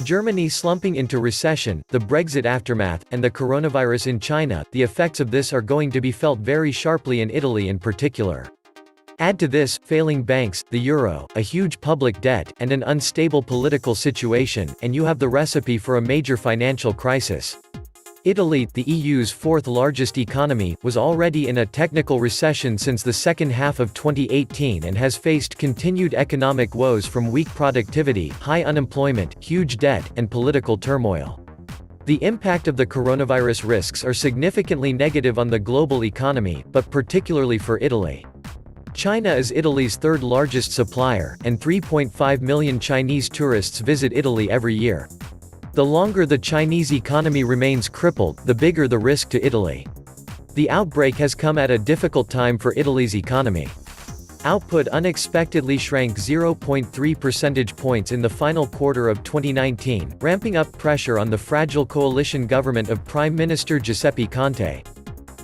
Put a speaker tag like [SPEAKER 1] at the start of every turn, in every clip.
[SPEAKER 1] Germany slumping into recession, the Brexit aftermath, and the coronavirus in China, the effects of this are going to be felt very sharply in Italy in particular. Add to this, failing banks, the euro, a huge public debt, and an unstable political situation, and you have the recipe for a major financial crisis. Italy, the EU's fourth-largest economy, was already in a technical recession since the second half of 2018 and has faced continued economic woes from weak productivity, high unemployment, huge debt, and political turmoil. The impact of the coronavirus risks are significantly negative on the global economy, but particularly for Italy. China is Italy's third-largest supplier, and 3.5 million Chinese tourists visit Italy every year. The longer the Chinese economy remains crippled, the bigger the risk to Italy. The outbreak has come at a difficult time for Italy's economy. Output unexpectedly shrank 0.3 percentage points in the final quarter of 2019, ramping up pressure on the fragile coalition government of Prime Minister Giuseppe Conte.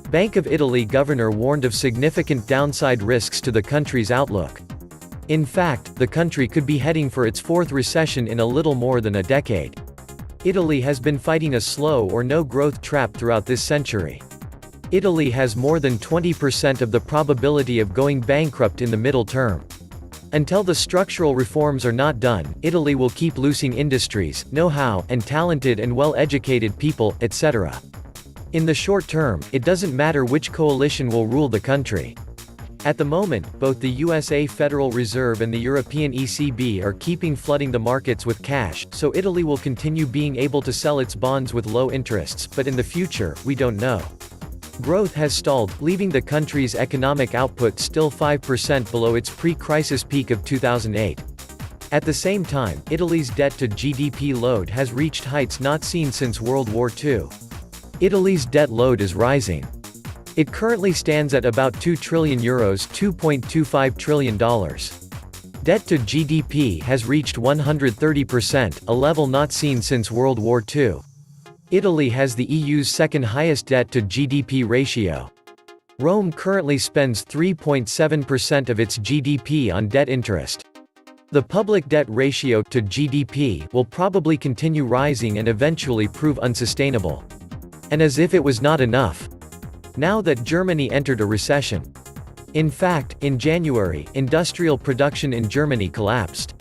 [SPEAKER 1] Bank of Italy governor warned of significant downside risks to the country's outlook. In fact, the country could be heading for its fourth recession in a little more than a decade. Italy has been fighting a slow or no growth trap throughout this century. Italy has more than 20% of the probability of going bankrupt in the middle term. Until the structural reforms are not done, Italy will keep losing industries, know-how, and talented and well-educated people, etc. In the short term, it doesn't matter which coalition will rule the country. At the moment, both the USA Federal Reserve and the European ECB are keeping flooding the markets with cash, so Italy will continue being able to sell its bonds with low interests, but in the future, we don't know. Growth has stalled, leaving the country's economic output still 5% below its pre-crisis peak of 2008. At the same time, Italy's debt-to-GDP load has reached heights not seen since World War II. Italy's debt load is rising. It currently stands at about €2 trillion, $2.25 trillion. Debt to GDP has reached 130%, a level not seen since World War II. Italy has the EU's second highest debt to GDP ratio. Rome currently spends 3.7% of its GDP on debt interest. The public debt ratio to GDP will probably continue rising and eventually prove unsustainable. And as if it was not enough, now that Germany entered a recession. In fact, in January, industrial production in Germany collapsed.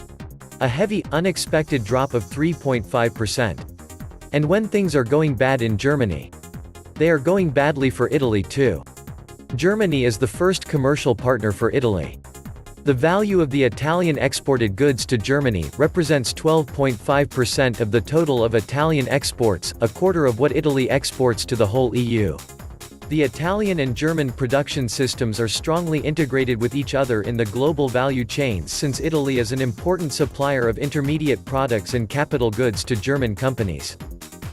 [SPEAKER 1] A heavy, unexpected drop of 3.5%. And when things are going bad in Germany, they are going badly for Italy too. Germany is the first commercial partner for Italy. The value of the Italian exported goods to Germany represents 12.5% of the total of Italian exports, a quarter of what Italy exports to the whole EU. The Italian and German production systems are strongly integrated with each other in the global value chains since Italy is an important supplier of intermediate products and capital goods to German companies.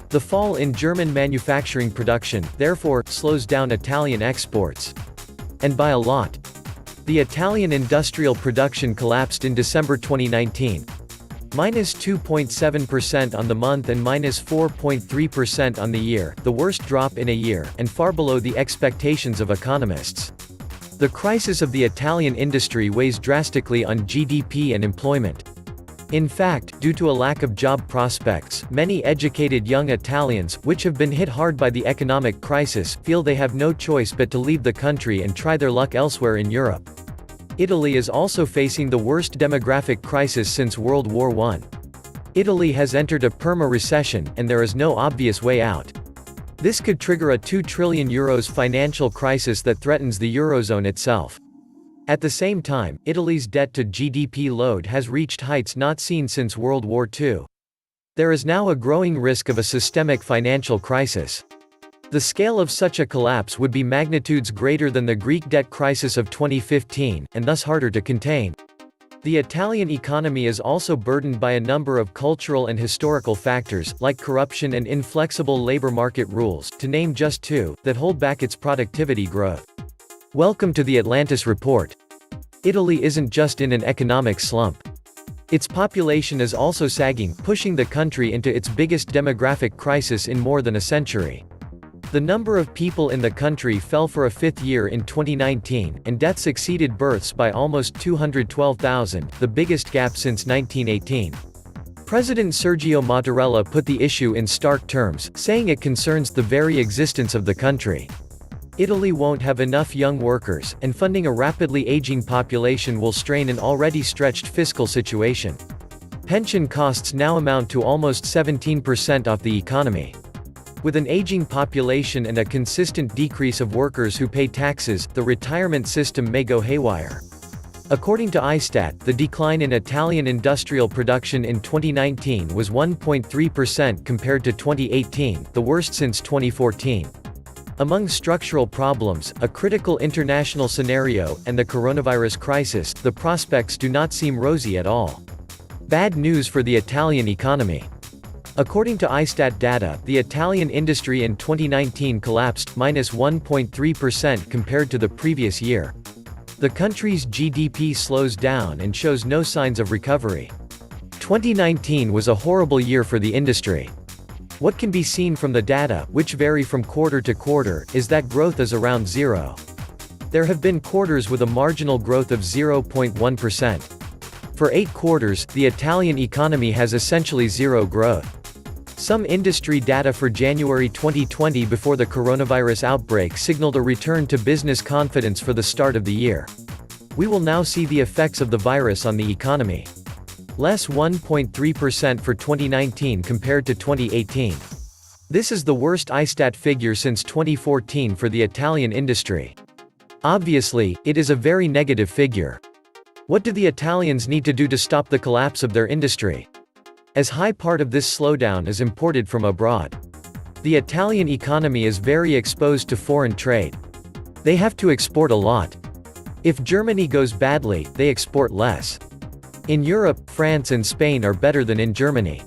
[SPEAKER 1] The fall in German manufacturing production, therefore, slows down Italian exports. And by a lot. The Italian industrial production collapsed in December 2019. Minus 2.7% on the month and minus 4.3% on the year, the worst drop in a year, and far below the expectations of economists. The crisis of the Italian industry weighs drastically on GDP and employment. In fact, due to a lack of job prospects, many educated young Italians, which have been hit hard by the economic crisis, feel they have no choice but to leave the country and try their luck elsewhere in Europe. Italy is also facing the worst demographic crisis since World War I. Italy has entered a Perma Recession, and there is no obvious way out. This could trigger a €2 trillion financial crisis that threatens the Eurozone itself. At the same time, Italy's debt-to-GDP load has reached heights not seen since World War II. There is now a growing risk of a systemic financial crisis. The scale of such a collapse would be magnitudes greater than the Greek debt crisis of 2015, and thus harder to contain. The Italian economy is also burdened by a number of cultural and historical factors, like corruption and inflexible labor market rules, to name just two, that hold back its productivity growth. Welcome to the Atlantis Report. Italy isn't just in an economic slump. Its population is also sagging, pushing the country into its biggest demographic crisis in more than a century. The number of people in the country fell for a fifth year in 2019, and deaths exceeded births by almost 212,000, the biggest gap since 1918. President Sergio Mattarella put the issue in stark terms, saying it concerns the very existence of the country. Italy won't have enough young workers, and funding a rapidly aging population will strain an already stretched fiscal situation. Pension costs now amount to almost 17% of the economy. With an aging population and a consistent decrease of workers who pay taxes, the retirement system may go haywire. According to ISTAT, the decline in Italian industrial production in 2019 was 1.3% compared to 2018, the worst since 2014. Among structural problems, a critical international scenario, and the coronavirus crisis, the prospects do not seem rosy at all. Bad news for the Italian economy. According to ISTAT data, the Italian industry in 2019 collapsed -1.3% compared to the previous year. The country's GDP slows down and shows no signs of recovery. 2019 was a horrible year for the industry. What can be seen from the data, which vary from quarter to quarter, is that growth is around zero. There have been quarters with a marginal growth of 0.1%. For 8 quarters, the Italian economy has essentially zero growth. Some industry data for January 2020 before the coronavirus outbreak signaled a return to business confidence for the start of the year. We will now see the effects of the virus on the economy. Less 1.3% for 2019 compared to 2018. This is the worst ISTAT figure since 2014 for the Italian industry. Obviously, it is a very negative figure. What do the Italians need to do to stop the collapse of their industry? As high part of this slowdown is imported from abroad. The Italian economy is very exposed to foreign trade. They have to export a lot. If Germany goes badly, they export less. In Europe, France and Spain are better than in Germany.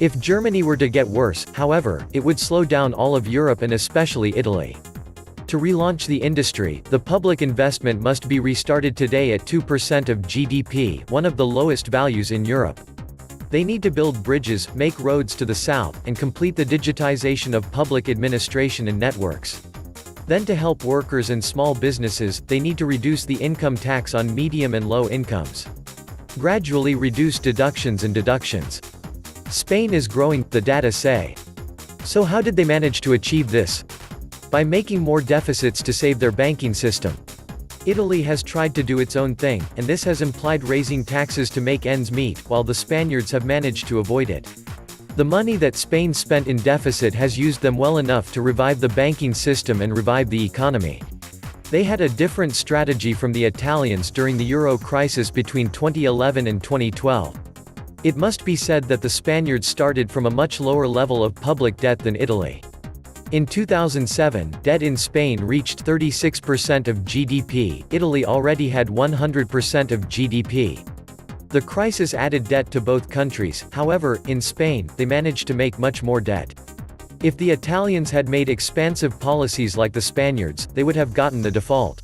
[SPEAKER 1] If Germany were to get worse, however, it would slow down all of Europe and especially Italy. To relaunch the industry, the public investment must be restarted today at 2% of GDP, one of the lowest values in Europe. They need to build bridges, make roads to the south, and complete the digitization of public administration and networks. Then to help workers and small businesses, they need to reduce the income tax on medium and low incomes. Gradually reduce deductions and deductions. Spain is growing, the data say. So how did they manage to achieve this? By making more deficits to save their banking system. Italy has tried to do its own thing, and this has implied raising taxes to make ends meet, while the Spaniards have managed to avoid it. The money that Spain spent in deficit has used them well enough to revive the banking system and revive the economy. They had a different strategy from the Italians during the Euro crisis between 2011 and 2012. It must be said that the Spaniards started from a much lower level of public debt than Italy. In 2007, debt in Spain reached 36% of GDP, Italy already had 100% of GDP. The crisis added debt to both countries, however, in Spain, they managed to make much more debt. If the Italians had made expansive policies like the Spaniards, they would have gotten the default.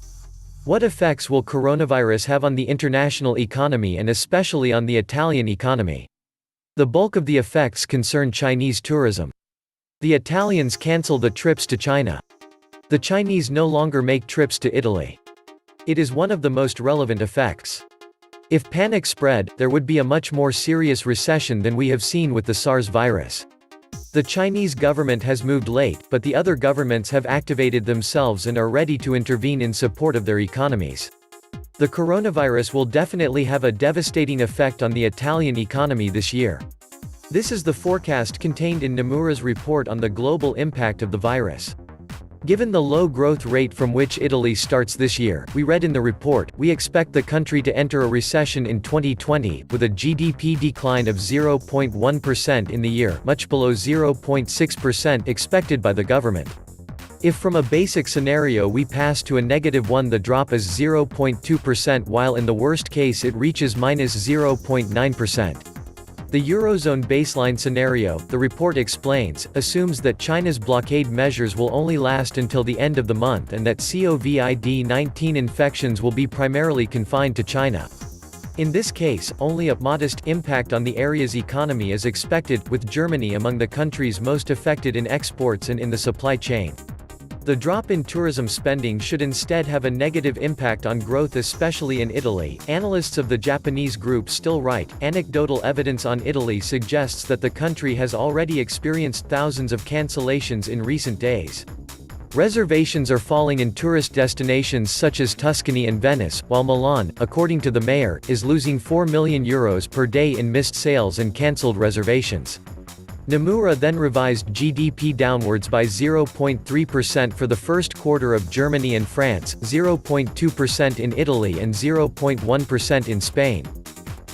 [SPEAKER 1] What effects will coronavirus have on the international economy and especially on the Italian economy? The bulk of the effects concern Chinese tourism. The Italians cancel the trips to China. The Chinese no longer make trips to Italy. It is one of the most relevant effects. If panic spread, there would be a much more serious recession than we have seen with the SARS virus. The Chinese government has moved late, but the other governments have activated themselves and are ready to intervene in support of their economies. The coronavirus will definitely have a devastating effect on the Italian economy this year. This is the forecast contained in Nomura's report on the global impact of the virus. Given the low growth rate from which Italy starts this year, we read in the report, we expect the country to enter a recession in 2020, with a GDP decline of 0.1% in the year, much below 0.6% expected by the government. If from a basic scenario we pass to a -1, the drop is 0.2%, while in the worst case it reaches -0.9%. The Eurozone baseline scenario, the report explains, assumes that China's blockade measures will only last until the end of the month and that COVID-19 infections will be primarily confined to China. In this case, only a modest impact on the area's economy is expected, with Germany among the countries most affected in exports and in the supply chain. The drop in tourism spending should instead have a negative impact on growth, especially in Italy. Analysts of the Japanese group still write, anecdotal evidence on Italy suggests that the country has already experienced thousands of cancellations in recent days. Reservations are falling in tourist destinations such as Tuscany and Venice, while Milan, according to the mayor, is losing €4 million per day in missed sales and cancelled reservations. Nomura then revised GDP downwards by 0.3% for the first quarter of Germany and France, 0.2% in Italy and 0.1% in Spain.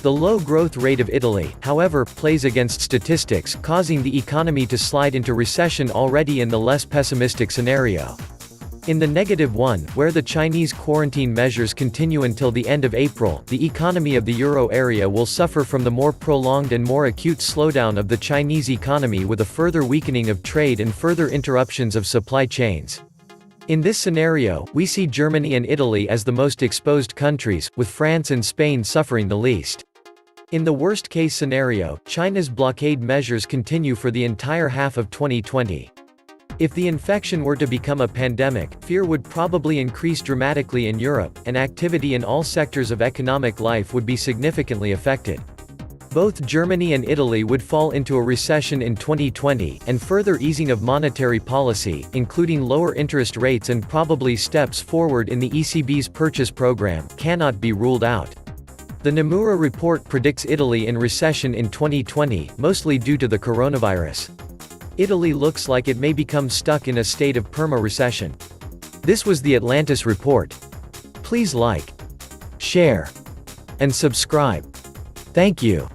[SPEAKER 1] The low growth rate of Italy, however, plays against statistics, causing the economy to slide into recession already in the less pessimistic scenario. In the -1, where the Chinese quarantine measures continue until the end of April, the economy of the euro area will suffer from the more prolonged and more acute slowdown of the Chinese economy, with a further weakening of trade and further interruptions of supply chains. In this scenario, we see Germany and Italy as the most exposed countries, with France and Spain suffering the least. In the worst-case scenario, China's blockade measures continue for the entire half of 2020. If the infection were to become a pandemic, fear would probably increase dramatically in Europe, and activity in all sectors of economic life would be significantly affected. Both Germany and Italy would fall into a recession in 2020, and further easing of monetary policy, including lower interest rates and probably steps forward in the ECB's purchase program, cannot be ruled out. The Nomura report predicts Italy in recession in 2020, mostly due to the coronavirus. Italy looks like it may become stuck in a state of Perma Recession. This was the Atlantis Report. Please like, share, and subscribe. Thank you.